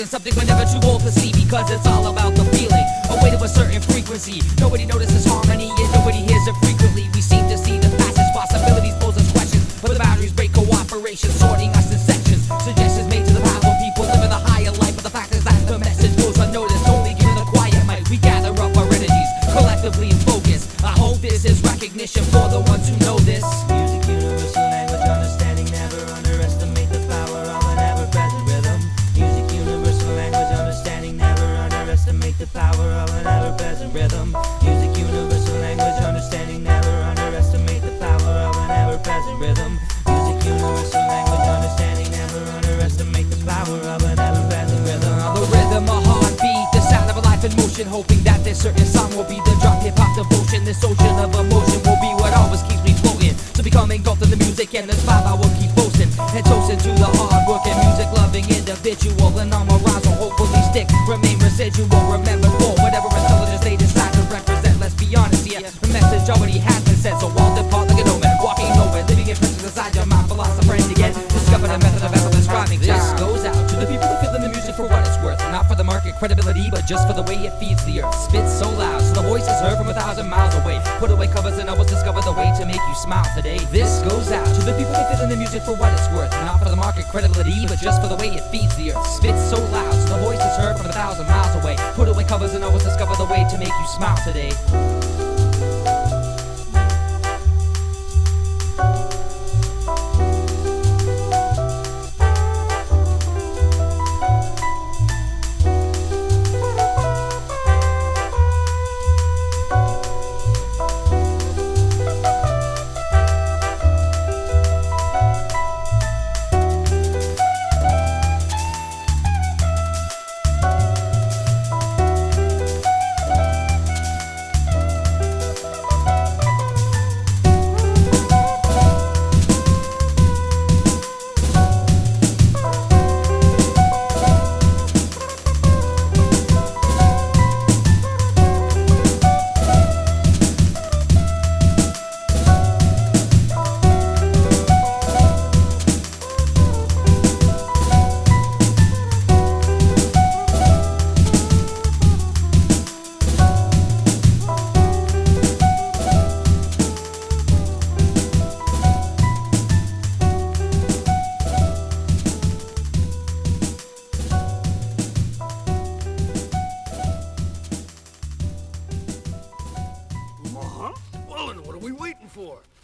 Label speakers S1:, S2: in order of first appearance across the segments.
S1: Something we're never too old to see, because it's all about the feeling. A weight of a certain frequency. Nobody notices harmony and nobody hears it frequently. We seem to see the passage, possibilities pose us questions, but the boundaries break cooperation, sorting us in sections. Suggestions made to the powerful people living a higher life, but the fact is that the message goes unnoticed. Only given the quiet mic, we gather up our energies collectively and focus. I hope this is recognition for the ones who know this. Music, universal language, understanding, never underestimate the power of an ever-present rhythm. Music, universal language, understanding, never underestimate the power of an ever-present rhythm. Music, universal language, understanding, never underestimate the power of an ever-present rhythm. Music, universal language, understanding, never underestimate the power of an ever-present rhythm. The rhythm, a heartbeat, the sound of a life in motion, hoping that this certain song will be the drop hip-hop devotion. This ocean of emotion will be what always keeps me floating. So become engulfed in the music and this vibe I will keep boasting. And toasting to the hard-working, music-loving individual. And all my rhymes will hopefully stick, remain residual, remembered for whatever intelligence they decide to represent. Let's be honest here, the message already has been said. So I'll depart like an omen, walking nowhere, living in prisons inside your mind. Philosopher and again, discover the method of ever describing. This goes out to the people who feel in the music for what it's worth, not for the market credibility, but just for the way it feeds the earth. Spits so loud, so the voice is heard from 1,000 miles away. Put away covers and always discover the way to make you smile today. This goes out to the people who feel in the music for what it's worth, not for the market credibility, but just for the way it feeds the earth. Spits so loud, so the voice is heard from 1,000 miles away. Put away covers and always discover the way to make you smile today.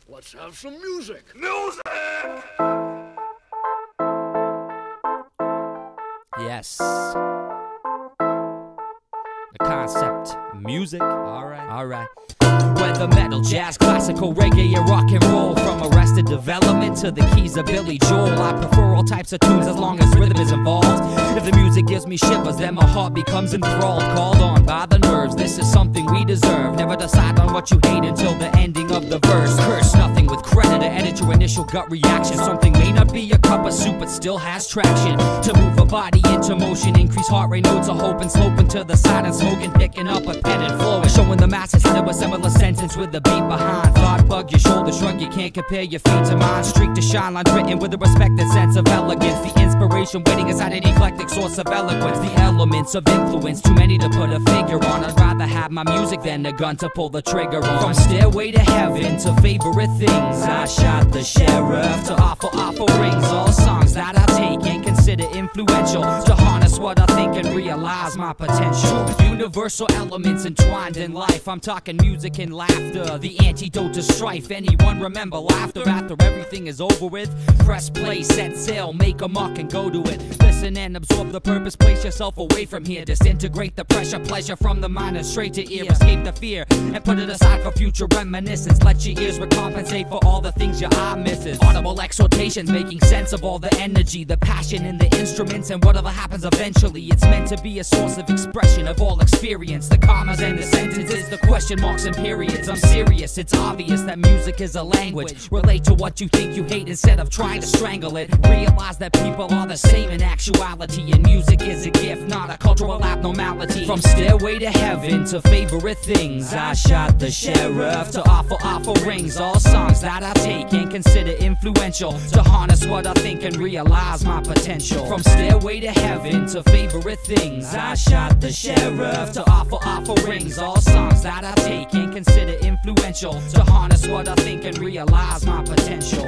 S2: Let's have some music.
S3: Music!
S1: Yes. The concept, music. Alright. Whether metal, jazz, classical, reggae, and rock and roll, from Arrested Development to the keys of Billy Joel, I prefer all types of tunes as long as rhythm is involved. If the music gives me shivers, then my heart becomes enthralled. Called on by the nerves, this is something we deserve. Never decide on what you hate until the ending of the verse. Curse nothing with credit or edit your initial gut reaction. Something may not be a cup of soup, but still has traction. To move a body into motion, increase heart rate, notes of hope, and sloping to the side and smoking, picking up a pen and flowing. Showing the masses how to assemble a sentence with a beat behind. Thoughtbug, your shoulder shrug, you can't compare your feet to mine. Streak to shine, lines written with a respected sense of elegance. The inspiration waiting inside an eclectic source of eloquence. The elements of influence, too many to put a figure on. I'd rather have my music than a gun to pull the trigger on. From Stairway to Heaven to favorite things, I shot the sheriff to awful rings. All songs that I take and consider influential, to harness what I think and realize my potential. Universal elements entwined in life, I'm talking music and laughter, the antidote to strife. Anyone remember laughter after everything is over with? Press play, set sail, make a mark and go to it. Listen and absorb the purpose, place yourself away from here. Disintegrate the pressure, pleasure from the mind and straight to ear. Escape the fear and put it aside for future reminiscence. Let your ears recompensate for all the things your eye misses. Audible exhortations, making sense of all the energy, the passion in the instruments, and whatever happens eventually. It's meant to be a source of expression of all experience. The commas and the sentences, the question marks and periods. I'm serious, it's obvious that music is a language. Relate to what you think you hate instead of trying to strangle it. Realize that people are the same in actuality, and music is a gift, not a cultural abnormality. From Stairway to Heaven to favorite things, I shot the sheriff to awful rings. All songs that I take and consider influential, to harness what I think and realize my potential. From Stairway to Heaven to favorite things, I shot the sheriff to awful rings. All songs that I take and consider influential, to harness what I think and realize my potential.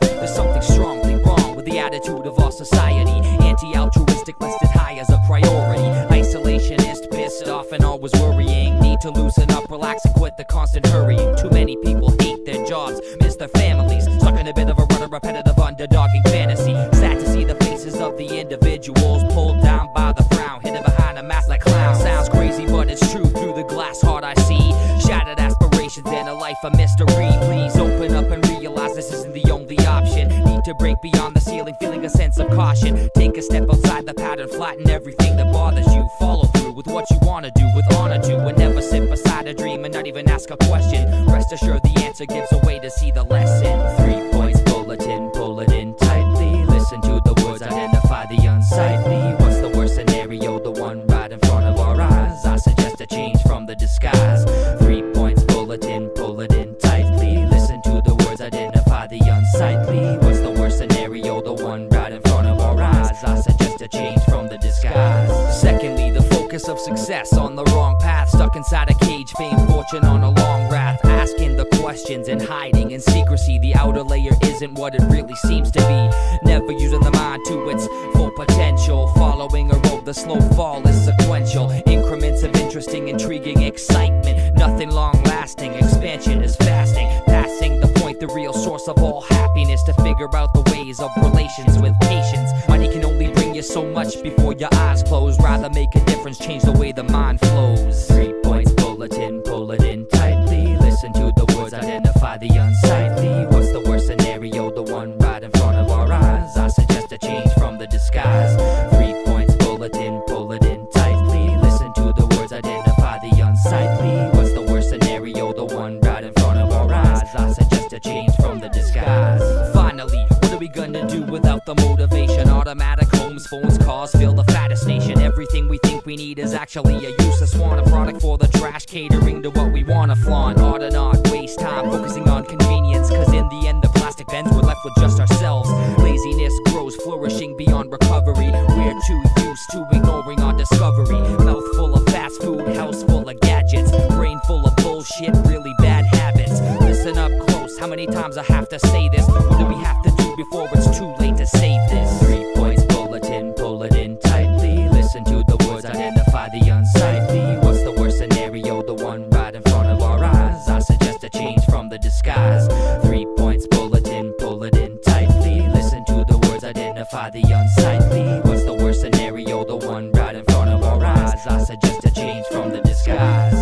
S1: There's something strongly wrong with the attitude of our society. Anti-altruistic, listed high as a priority. Isolationist, pissed off and always worrying. Need to loosen up, relax and quit the constant hurrying. Too many people hate their jobs, miss their families, stuck in a bit of a rut of repetitive underdogging fantasy. Sad to see the faces of the individuals pulled down by the frown, hidden behind a mask like clowns. Sounds crazy but it's true, through the glass heart I see shattered aspirations and a life of mystery. Please open up and realize this isn't the only option. Need to break beyond the ceiling, feeling a sense of caution. Take a step outside the pattern, flatten everything that bothers you. Follow through with what you wanna do, with honor to, and never sit beside a dream and not even ask a question. Rest assured the answer answer gives a way to see the lesson. 3 points bulletin, pull it in tightly. Listen to the words, identify the unsightly. What's the worst scenario? The one right in front of our eyes. I suggest a change from the disguise. 3 points bulletin, pull it in tightly. Listen to the words, identify the unsightly. What's the worst scenario? The one right in front of our eyes. I suggest a change from the disguise. Secondly, the focus of success on the wrong path. Stuck inside a cage, fame, fortune on a long wrath. Asking the questions and hiding in secrecy. The outer layer isn't what it really seems to be. Never using the mind to its full potential. Following a road, the slow fall is sequential. Increments of interesting, intriguing excitement. Nothing long lasting, expansion is fasting. Passing the point, the real source of all happiness. To figure out the ways of relations with patience. Money can only bring you so much before your eyes close. Rather make a difference, change the way the mind flows. 3 points bulletin, pull it in tightly. Listen to the words, identify the unsightly. What's the worst scenario? The one right in front of our eyes. I suggest a change from the disguise. 3 points bulletin, pull it in tightly. Listen to the words, identify the unsightly. What's the worst scenario? The one right in front of our eyes. I suggest a change from the disguise. Finally, what are we gonna do without the motivation? Automatic homes, phones, cars fill the fattest nation. Everything we think we need is actually a useless one. A product for the trash, catering to what we wanna flaunt. Ought to not waste time focusing on convenience, cause in the end the plastic bends, we're left with just ourselves. Laziness grows, flourishing beyond recovery. We're too used to ignoring our discovery. Mouth full of fast food, house full of gadgets. Brain full of bullshit, really bad habits. Listen up close, how many times I have to say this? What do we have to do before it's too late to save this? 3 points bulletin, pull it in tightly. Listen to the words, identify the unsightly. What's the worst scenario? The one right in front of our eyes. I suggest a change from the disguise. 3 points bulletin, pull it in tightly. Listen to the words, identify the unsightly. What's the worst scenario? The one right in front of our eyes. I suggest a change from the disguise.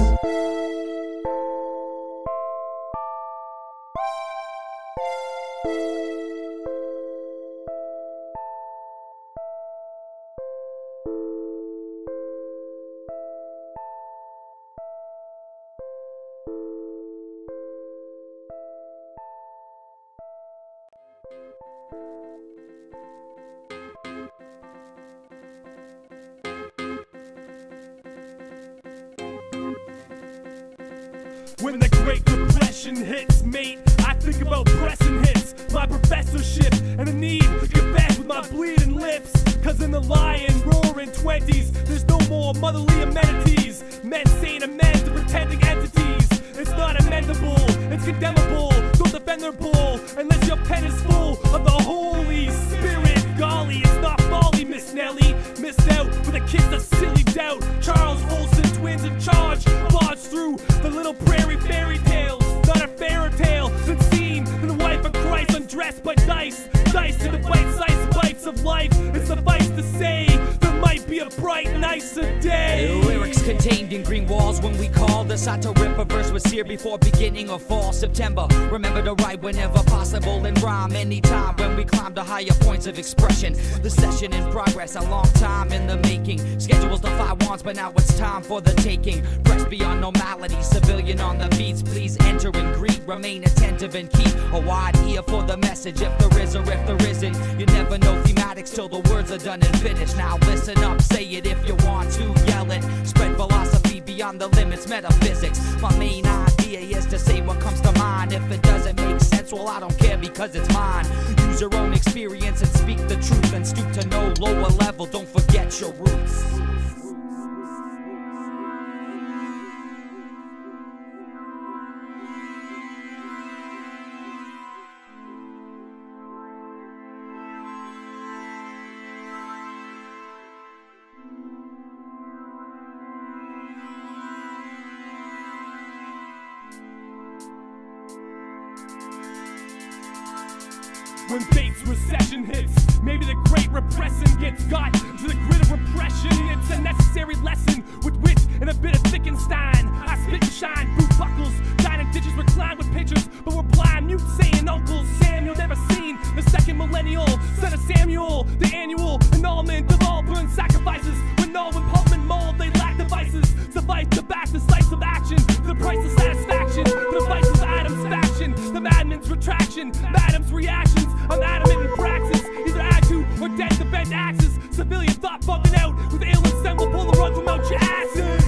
S3: When the Great Depression hits, mate, I think about pressing hits, my professorship, and the need to get back with my bleeding lips. Cause in the lying, roaring 20s, there's no more motherly amenities. Men saying amends to pretending entities. It's not amendable, it's condemnable. Don't defend their bull unless your pen is full of the Holy Spirit. Golly, it's not folly, Miss Nelly. Missed out with a kiss of silly doubt. Charles Olsen, twins in charge, barge through the little prairie fairy tales. Not a fairy tale been seen in the wife of Christ undressed by dice. Dice in the bite-sized bites of life. It's suffice to say there might be a bright, nicer day.
S1: Lyrics contained in green walls when we call. Decide to rip a verse with Seer before beginning of fall. September, remember to write whenever possible and rhyme anytime when we climb to higher points of expression. The session in progress, a long time in the making. Schedules defy wants, but now it's time for the taking. Press beyond normality, civilian on the beats. Please enter and greet, remain attentive and keep a wide ear for the message. If there is or if there isn't, you never know thematics till the words are done and finished. Now listen up, say it if you want to, yell it. Spread philosophy beyond the limits, metaphysics. My main idea is to say what comes to mind. If it doesn't make sense, well I don't care because it's mine. Use your own experience and speak the truth, and stoop to no lower level, don't forget your roots.
S3: When Bates recession hits, maybe the great repressing gets got to the grid of repression. It's a necessary lesson with wit and a bit of Wittgenstein. I spit and shine, boot buckles, dining ditches recline with pictures, but we're blind, mute saying Uncle Samuel never seen the second millennial, son of Samuel, the annual annulment of all burnt sacrifices. When all with pulp and mold, they lack devices. Suffice to back decisive action for the price of satisfaction, for the vice of Adam's faction. action. Madam's reactions, I'm adamant in praxis. Either add to or dead to bend axes. Civilian thought bugging out with ill assemble, pull the rug from out your asses.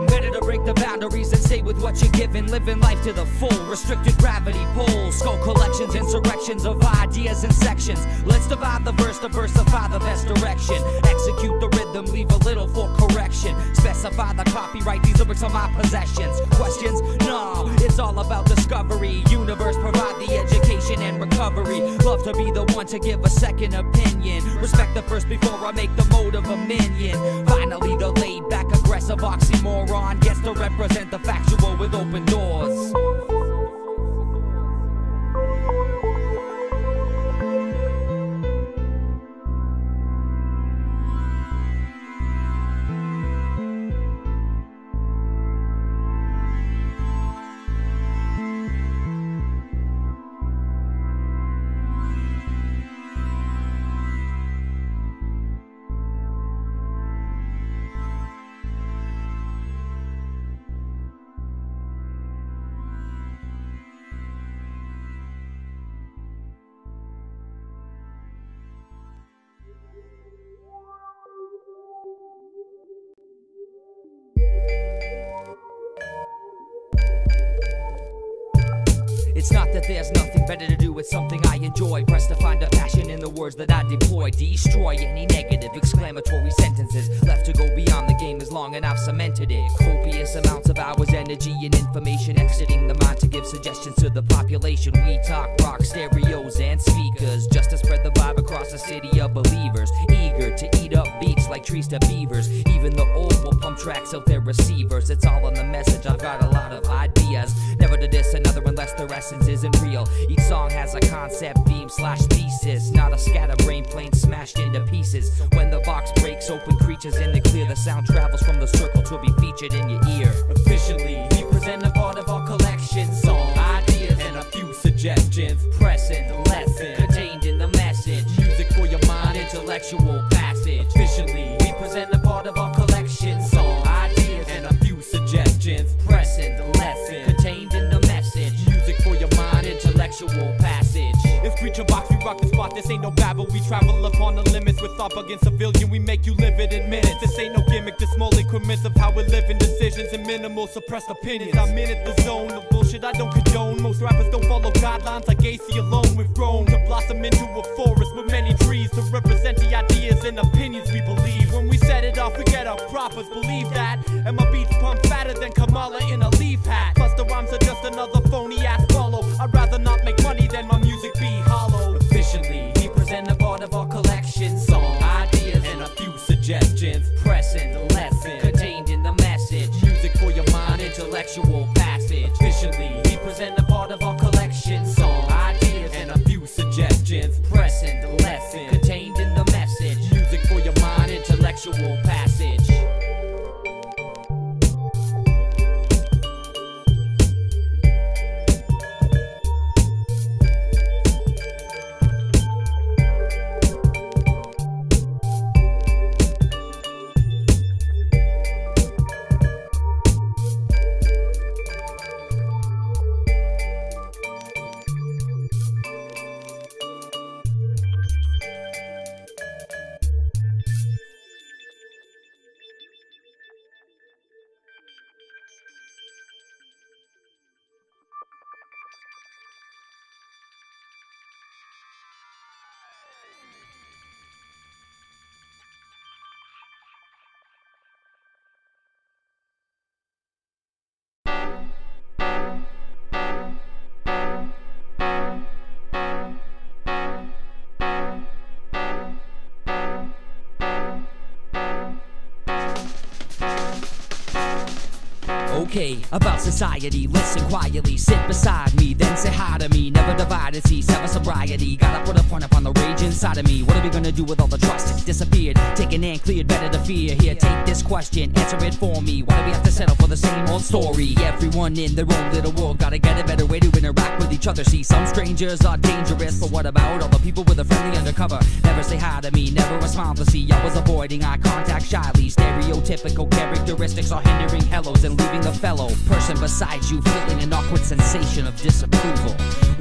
S1: Better to break the boundaries and stay with what you're given. Living life to the full, restricted gravity pulls. Skull collections, insurrections of ideas and sections. Let's divide the verse, diversify the best direction. Execute the rhythm, leave a little for correction. Specify the copyright, these lyrics are my possessions. Questions? No, it's all about discovery. Universe provide the education and recovery. Love to be the one to give a second opinion. Respect the first before I make the mode of a minion. Finally the laid back aggressive oxymoron gets to represent the factual with open doors. It's not that there's nothing better to do, it's something I enjoy. Press to find a passion in the words that I deploy. Destroy any negative exclamatory sentences. Left to go beyond the game as long and I've cemented it. Copious amounts of hours, energy and information exiting the mind to give suggestions to the population. We talk rock, stereos and speakers, just to spread the vibe across a city of believers. Eager to eat up beats like trees to beavers. Even the old will pump tracks out their receivers. It's all on the message, I've got a lot of ideas. Never to diss another unless the essence isn't real. Each song has a concept, theme / thesis. Not a scatterbrain plane smashed into pieces. When the box breaks open, creatures in the clear. The sound travels from the circle to be featured in your ear. Officially, we present a part of our collection. Song, ideas, and a few suggestions. Present, lesson, contained in the message. Music for your mind, intellectual passage. Officially, we present a part of our collection. Song, ideas, and a few suggestions. Present, lesson, contained in the message. Music for your mind, intellectual passage.
S3: If Creature Box, we rock the spot, this ain't no babble. We travel upon the limits with Thoughtbug and Savilion. We make you live it in minutes. This ain't no gimmick, this small increments of how we're living. Decisions and minimal suppressed opinions. I'm in it, the zone of bullshit I don't condone. Most rappers don't follow guidelines like AC alone. We've grown to blossom into a forest with many trees to represent the ideas and opinions we believe. When we set it off, we get our propers, believe that. And my beats pump fatter than Kamala in a leaf hat. Plus the rhymes are just another phony ass follow. I'd rather not make money than my music be hollow.
S1: Officially, we present a part of our collection. Song, ideas, and a few suggestions. Present, lesson, contained in the message. Music for your mind, intellectual passage. Officially, we present a part of our collection. Song, ideas, and a few suggestions. Present, lesson, contained in the message. Music for your mind, intellectual passage. Okay, about society, listen quietly, sit beside me, then say hi to me. Never divide and see, sever sobriety. Gotta put a point up on the rage inside of me. What are we gonna do with all the trust that's disappeared? Taken and cleared, better to fear. Here, take this question, answer it for me. Why do we have to settle for the same old story? Everyone in their own little world gotta get a better way to interact with each each other. See, some strangers are dangerous, but what about all the people with a friendly undercover? Never say hi to me, never a smile to see. I was avoiding eye contact shyly. Stereotypical characteristics are hindering hellos and leaving a fellow person beside you feeling an awkward sensation of disapproval.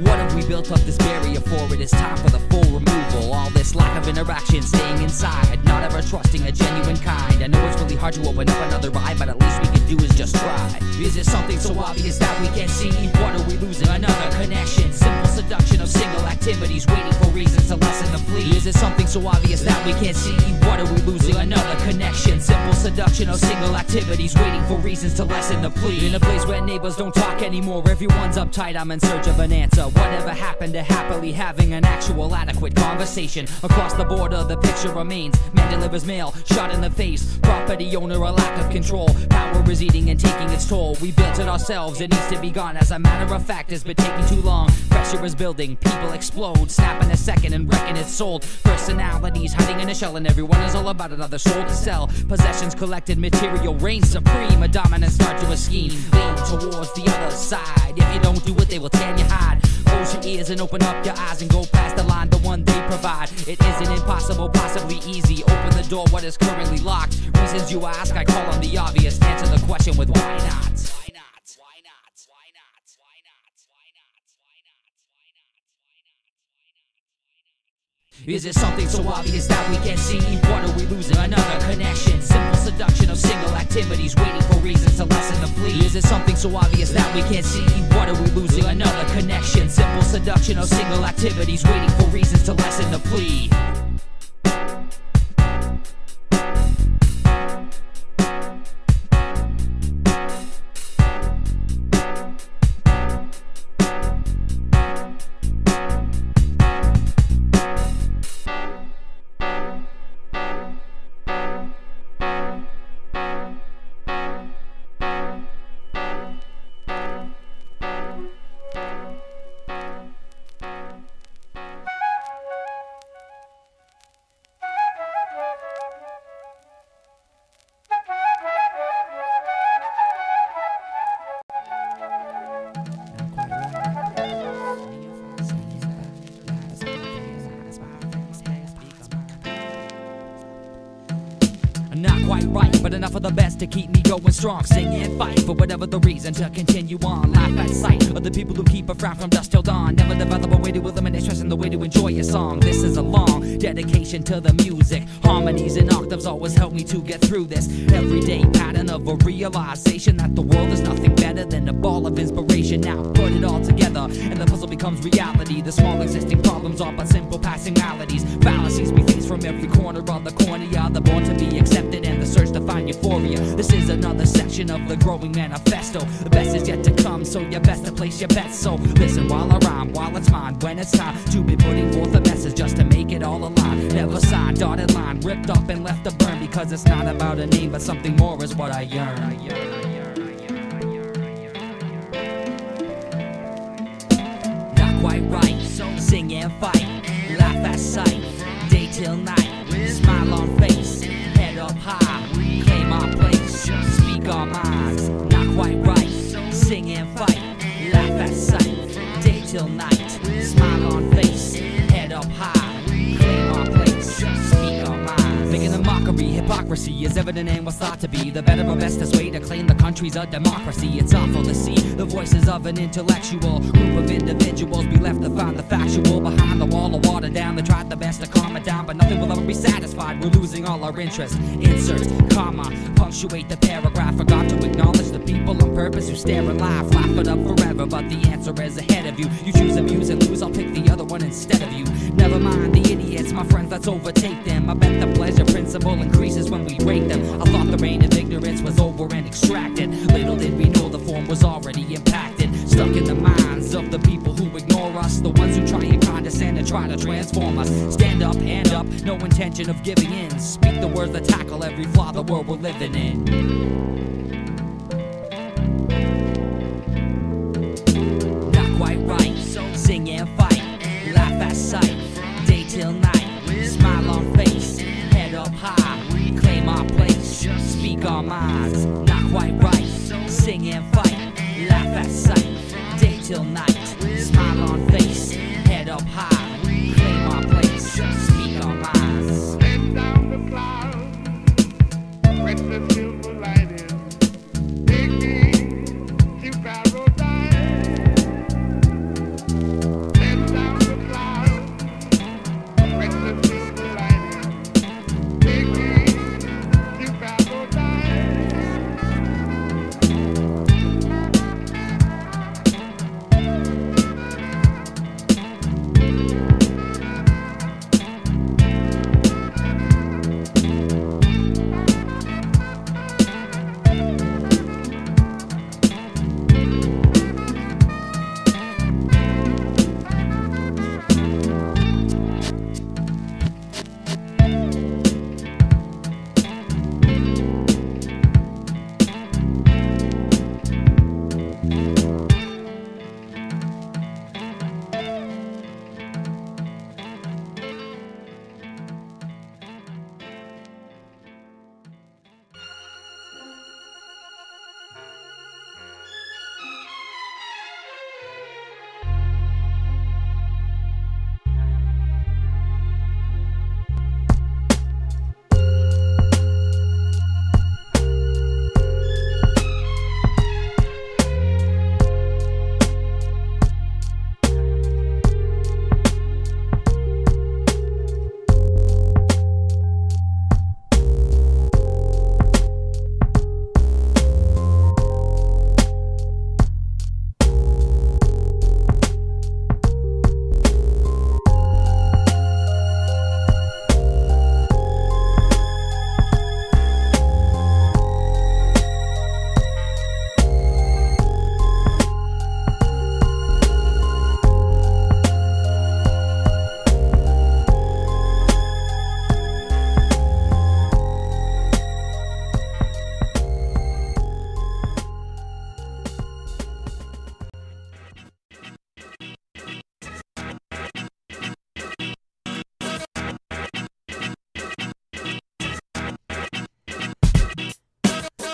S1: What have we built up this barrier for? It is time for the full removal. All this lack of interaction, staying inside, not ever trusting a genuine kind. I know it's really hard to open up another eye, but at least we can do is just try. Is it something so obvious that we can't see? What are we losing? Another connection. Simple seduction of single activities, waiting for reasons to lessen the plea. Is it something so obvious that we can't see? What are we losing? Another connection. Simple seduction of single activities, waiting for reasons to lessen the plea. In a place where neighbors don't talk anymore, everyone's uptight, I'm in search of an answer. Whatever happened to happily having an actual adequate conversation? Across the border the picture remains. Man delivers mail, shot in the face. Property owner, a lack of control. Power is eating and taking its toll. We built it ourselves, it needs to be gone. As a matter of fact, it's been taking too long. Pressure is building, people explode. Snap in a second and reckon it's sold. Personalities hiding in a shell, and everyone is all about another soul to sell. Possessions collected, material reigns supreme. A dominant start to a scheme. Lean towards the other side. If you don't do it, they will tan your hide. Close your ears and open up your eyes and go past the line, the one they provide. It isn't impossible, possibly easy. Open the door, what is currently locked? Reasons you ask, I call on the obvious. Answer the question with why not? Is it something so obvious that we can't see? What are we losing? Another connection. Simple seduction of single activities, waiting for reasons to lessen the plea. Is it something so obvious that we can't see? What are we losing? Another connection. Simple seduction of single activities, waiting for reasons to lessen the plea. Not quite right, but enough of the best to keep me going strong. Sing and fight for whatever the reason to continue on. Laugh at sight of the people who keep a frown from dusk till dawn. Never develop a way to eliminate stress and the way to enjoy a song. This is a long dedication to the music. Harmonies and octaves always help me to get through this everyday pattern of a realization that the world is nothing better than a ball of inspiration. Now put it all together and the puzzle becomes reality. The small existing problems are but simple passing maladies. Fallacies we face from every corner of the cornea. The born to be accepted and the search to find euphoria. This is another section of the growing manifesto. The best is yet to come, so you best to place your bets. So listen while I rhyme, while it's mine. When it's time to be putting forth a message just to make it all align. Never signed, dotted line, ripped up and left to burn. Because it's not about a name, but something more is what I yearn. Not quite right, so sing and fight. Laugh at sight, day till night. Smile on face, head up high. Claim our place, speak our minds. Not quite right, sing and fight. Laugh at sight, day till night. Smile on face, head up high. Claim our place, speak our minds. Making a mockery, hypocrisy is evident in what's thought to be the better or bestest way to claim the country's a democracy. It's awful to see the voices of an intellectual group of individuals be left to find the factual behind the wall of water down. They tried the best to calm it down, but nothing will ever be satisfied. We're losing all our interest. Inserts, comma, punctuate the paragraph. Forgot to acknowledge the people on purpose who stare and laugh. Laugh it up forever, but the answer is ahead of you. You choose abuse and lose, I'll pick the other one instead of you. Never mind the idiots, my friends, let's overtake them. I bet the pleasure principle increases when we break them. I thought the reign of ignorance was over and extracted. Little did we know the form was already impacted. Stuck in the minds of the people who ignore us. The ones who try and condescend and try to transform us. Stand up, hand up, no intention of giving in. Speak the words that tackle every flaw the world we're living in. Not quite right, sing and fight. Laugh at sight, day till night. Smile on face, head up high. Claim our place, speak our minds. Not quite right, sing and fight. Laugh at sight, day till night. Smile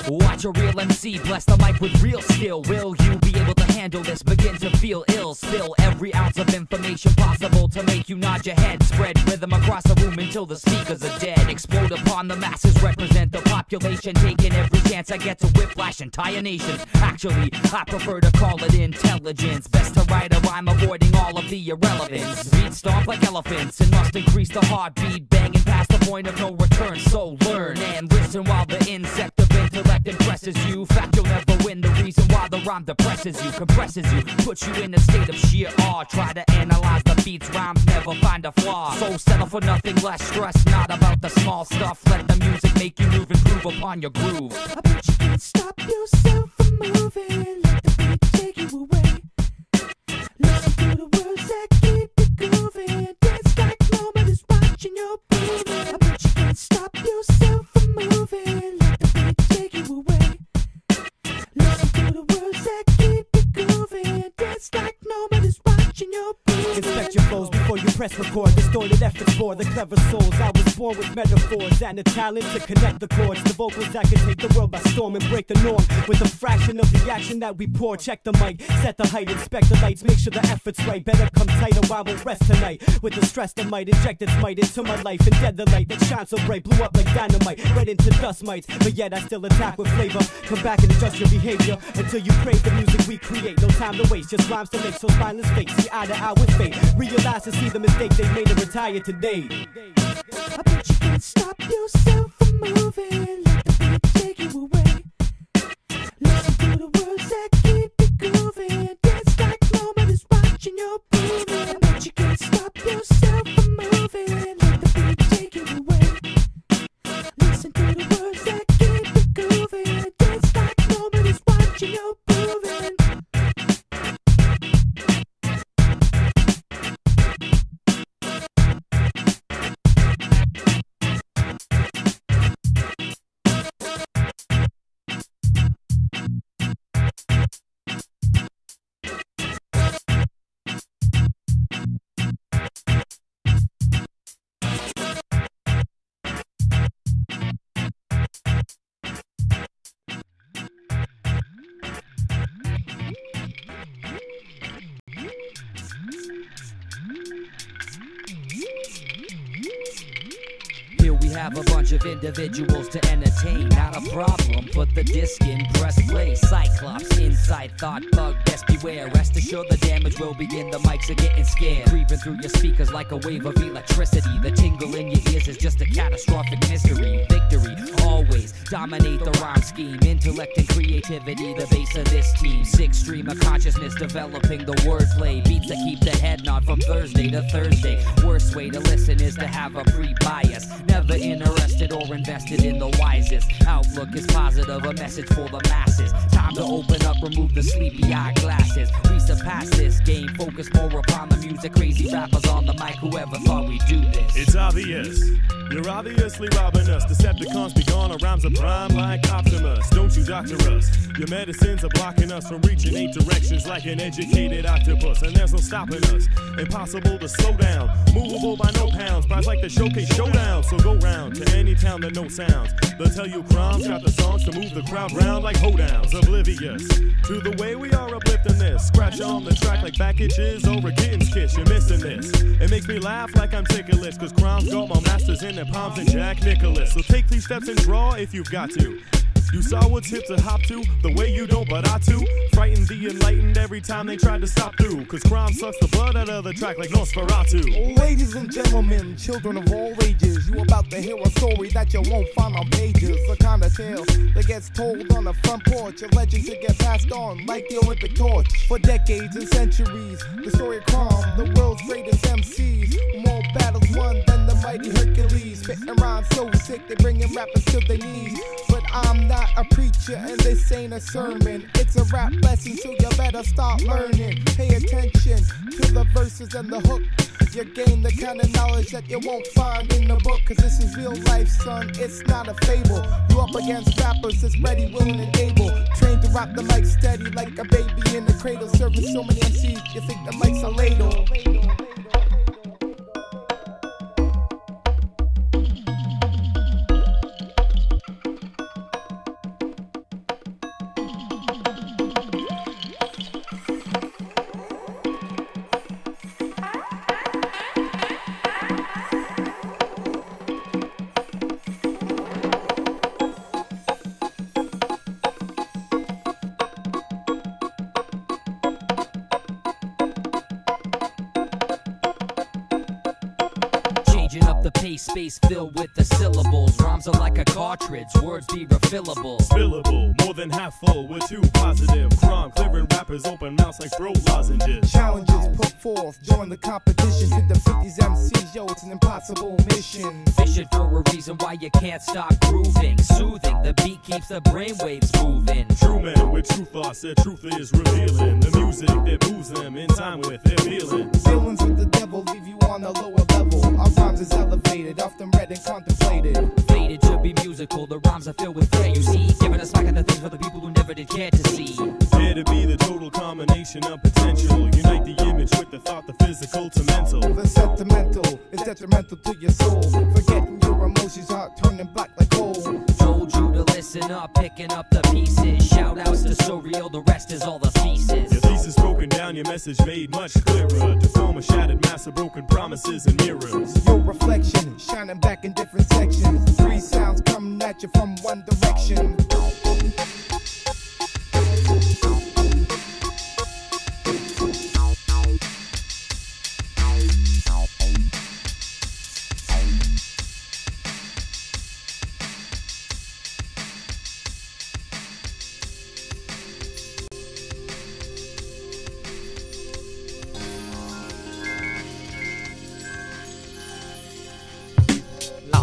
S1: Watch a real MC bless the mic with real skill. Will you be able to handle this? Begin to feel ill. Spill every ounce of information possible to make you nod your head. Spread rhythm across the room until the speakers are dead. Explode upon the masses, represent the population. Taking every chance I get to whiplash entire nations. Actually, I prefer to call it intelligence. Best to write a rhyme avoiding all of the irrelevance. Beat stomp like elephants and must increase the heartbeat. Banging past the point of no return. So learn and listen while the insect of intellect impresses you. Fact, you'll never win. The reason why the rhyme depresses you, compresses you, puts you in a state of sheer awe. Try to analyze the beats, rhymes never find a flaw. So settle for nothing less. Stress not about the small stuff. Let the music make you move and groove upon your groove.
S4: I bet you can't stop yourself from moving. Let the beat take you away. Listen to the words that keep you grooving. Dance like nobody's watching your moving. I bet you can't stop yourself from moving. Let the beat take you away. Listen to the words that keep you grooving. Dance like nobody's watching your moving.
S5: Inspect your flows before you press record. Distorted efforts for the clever souls. I was born with metaphors and the talent to connect the chords. The vocals that can take the world by storm and break the norm. With a fraction of the action that we pour. Check the mic, set the height, inspect the lights. Make sure the effort's right. Better come tight or I won't rest tonight. With the stress that might inject its might into my life. And dead the light that shines so bright. Blew up like dynamite, right into dust mites. But yet I still attack with flavor. Come back and adjust your behavior until you crave the music we create. No time to waste, just rhymes to make so spineless fake. See eye to eye with fate. Realize and see the mistakes they made and retire today.
S4: I bet you can't stop yourself from moving. Let the beat take you away. Listen to the words that keep you grooving. Dance like nobody's watching your moving. I bet you can't stop yourself from moving. Let the beat take you away. Listen to the words that keep you grooving. Dance like nobody's watching your moving.
S1: Here we have a bunch of individuals to entertain. Not a problem, put the disc in, press play. Cyclops, inside, Thoughtbug, best beware. Rest assured the damage will begin, the mics are getting scared. Creeping through your speakers like a wave of electricity. The tingle in your ears is just a catastrophic mystery. Victory, always, dominate the rhyme scheme. Intellect and creativity, the base of this team. Six stream of consciousness, developing the wordplay. Beats that keep the head nod from Thursday to Thursday. Worst way to listen is to have a pre-bias. Never interested or invested in the wisest. Outlook is positive, a message for the masses. Time to open up, remove the sleepy eye glasses. We surpass this game, focus more upon the music. Crazy rappers on the mic, whoever thought we'd do this?
S3: It's obvious, you're obviously robbing us. Decepticons be gone, our rhymes are prime like Optimus. Don't you doctor us, your medicines are blocking us from reaching 8 directions like an educated octopus. And there's no stopping us, impossible to slow down. Movable by no pounds, prize like the showcase showdown. So go round to any town that no sounds. They'll tell you C.R.O.M's got the songs to move the crowd round like hoedowns. Oblivious to the way we are uplifting this. Scratch on the track like back itches over a kitten's kiss. You're missing this. It makes me laugh like I'm ticklish, cause C.R.O.M's got my masters in their palms and Jack Nicholas. So take these steps and draw if you've got to. You saw what's hip to hop to, the way you don't but I too. Frighten the enlightened every time they tried to stop through. Cause C.R.O.M sucks the blood out of the track like Nosferatu.
S6: Ladies and gentlemen, children of all ages, you about to hear a story that you won't find on pages. The kind of tale that gets told on the front porch, a legend to get passed on like the Olympic torch. For decades and centuries, the story of C.R.O.M, the world's greatest MCs. More battles won than the mighty Hercules. Spitting rhymes so sick, they bringing rappers to their knees. But I'm not a preacher and this ain't a sermon. It's a rap lesson, so you better start learning. Pay attention to the verses and the hook. You gain the kind of knowledge that you won't find in the book. Cause this is real life, son, it's not a fable. You up against rappers that's ready, willing, and able. Trained to rock the mic steady like a baby in the cradle. Serving so many MCs, you think the mic's a ladle.
S1: Changing up the pace, space filled with the syllables. Rhymes are like a cartridge, words be refillable.
S3: Spillable, more than half full, we're too positive. Crime clearing rappers open mouths like throat lozenges.
S6: Challenges put forth, join the competition to defeat these MCs, yo, it's an impossible mission.
S1: Fishing for a reason why you can't stop grooving. Soothing, the beat keeps the brainwaves moving.
S3: True men with true thoughts, their truth is revealing. The music that moves them in time with their feelings.
S6: Dealings with the devil leave you on a lower level. Our rhymes is elevated, often read and contemplated.
S1: Faded should be musical, the rhymes are filled with flair, you see. Giving us back at the things for the people who never did care to see.
S3: Dare to be the total combination of potential. Unite the image with the thought, the physical to mental.
S6: The sentimental is detrimental to your soul. Forgetting your emotions, heart turning black like coal.
S1: Told you to listen up, picking up the pieces. Shout outs to So Real, the rest is all the thesis.
S3: Your thesis broken down, your message made much clearer. To form a shattered mass of broken promises and mirrors.
S6: Your reflection shining back in different sections. Three sounds coming at you from one direction.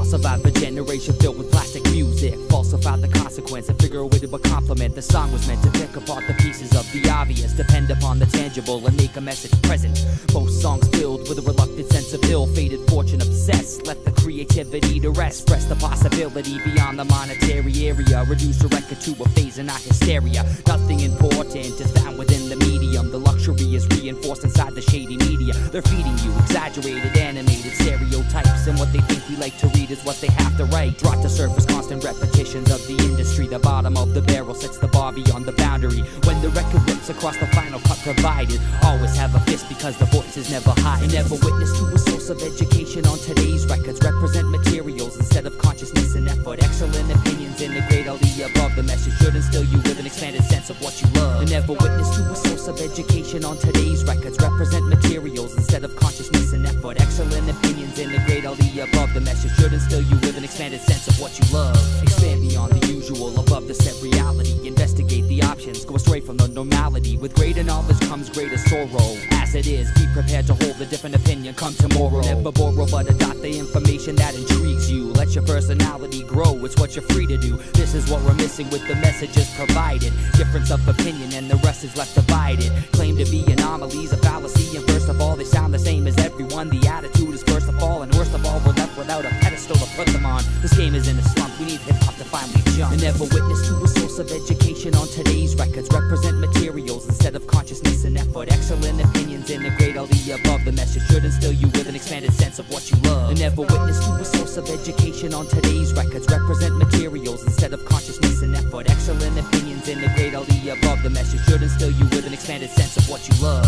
S1: Survived a generation filled with plastic music. Falsified the consequence and figure a way to compliment. The song was meant to pick apart the pieces of the obvious, depend upon the tangible and make a message present. Most songs filled with a reluctant sense of ill-fated fortune obsessed. Left the creativity to rest. Express the possibility beyond the monetary area. Reduce the record to a phase and not hysteria. Nothing important is found within the medium. The luxury is reinforced inside the shady media. They're feeding you exaggerated, animated stereotypes, and what they think we like to read is what they have to write. Drop to surface constant repetitions of the industry. The bottom of the barrel sets the bar beyond the boundary. When the record rips across the final cut provided, always have a fist because the voice is never high. And never witness to a source of education on today's records. Represent materials instead of consciousness and effort. Excellent opinions integrate all the above. The message should instill you with an expanded sense of what you love. And never witness to a source of education on today's records. Represent materials instead of consciousness and effort. Excellent opinions integrate all the above. The message should instill you with an expanded sense of what you love. Expand beyond the usual, above the set reality. Investigate the options, go astray from the normality. With greater knowledge comes greater sorrow. As it is, be prepared to hold a different opinion come tomorrow. Never borrow but adopt the information that intrigues you. Let your personality grow, it's what you're free to do. This is what we're missing with the messages provided. Difference of opinion and the rest is left divided. Claim to be anomalies, a fallacy, and first of all they sound the same as everyone. The attitude is first of all, and worst of all we're left without a pedestal to put them on. This game is in a slump, we need hip-hop to finally jump. And never witness to a source of education on today's records. Represent materials instead of consciousness and effort. Excellent opinions integrate all the above. The message should instill you with an expanded sense of what you love. And never witness to a source of education on today's records. Represent materials instead of consciousness and effort. Excellent opinions integrate all the above. The message should instill you with an expanded sense of what you love.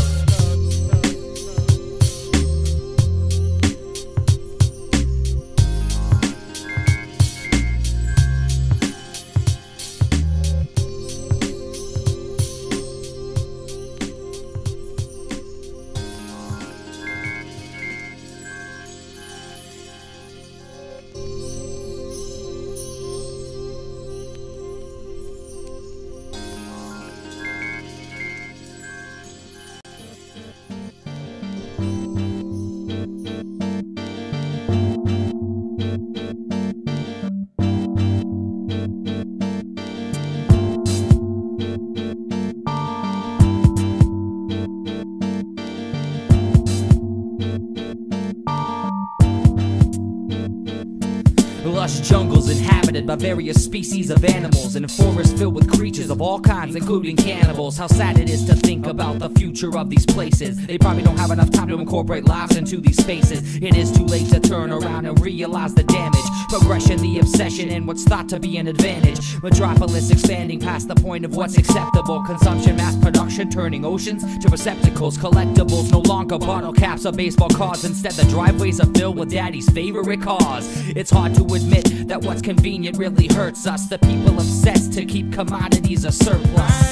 S1: Lush jungles inhabited by various species of animals, and forests filled with creatures of all kinds, including cannibals. How sad it is to think about the future of these places. They probably don't have enough time to incorporate lives into these spaces. It is too late to turn around and realize the damage, progression, the obsession, and what's thought to be an advantage. Metropolis expanding past the point of what's acceptable. Consumption, mass production, turning oceans to receptacles. Collectibles, no longer bottle caps or baseball cards. Instead, the driveways are filled with daddy's favorite cars. It's hard to admit that what's convenient really hurts us. The people obsessed to keep commodities a surplus.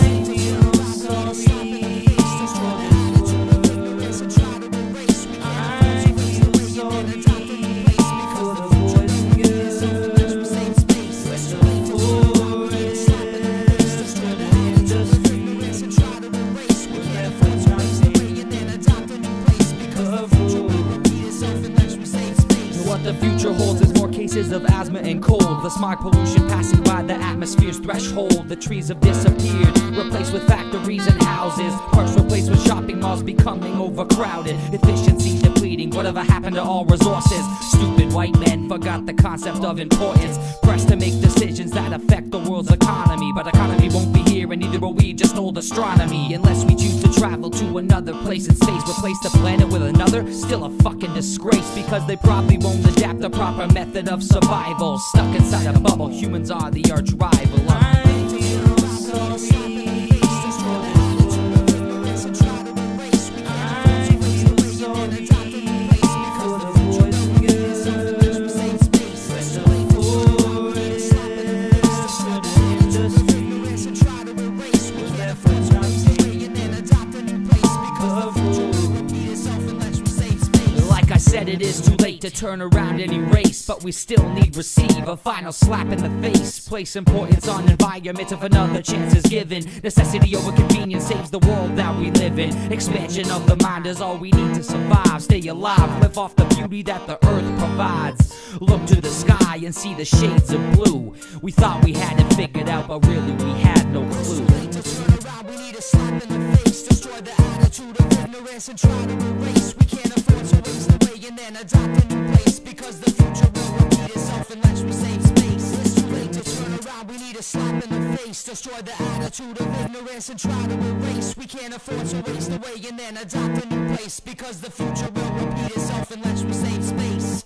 S1: the future holds is more cases of asthma and cold. The smog pollution passing by the atmosphere's threshold. The trees have disappeared, replaced with factories and houses. Parks replaced with shopping malls becoming overcrowded. Efficiency depleting, whatever happened to all resources? Stupid white men forgot the concept of importance. Pressed to make decisions that affect the world's economy. But economy won't be here and neither will we, just old astronomy. Unless we choose to travel to another place in space, replace the planet with another, still a fucking disgrace. Because they probably won't adapt the proper method of survival. Stuck inside a bubble, humans are the arch rival. Said it is too late to turn around and erase, but we still need receive a final slap in the face. Place importance on environment if another chance is given. Necessity over convenience saves the world that we live in. Expansion of the mind is all we need to survive. Stay alive, live off the beauty that the earth provides. Look to the sky and see the shades of blue. We thought we had it figured out, but really we had no clue.
S7: To turn around, we need a slap in the face. Destroy the attitude of ignorance and try to erase. We can't afford to waste away and then adopt a new place, because the future will repeat itself unless we save space. It's too late to turn around, we need a slap in the face. Destroy the attitude of ignorance and try to erase. We can't afford to waste away and then adopt a new place, because the future will repeat itself unless we save space.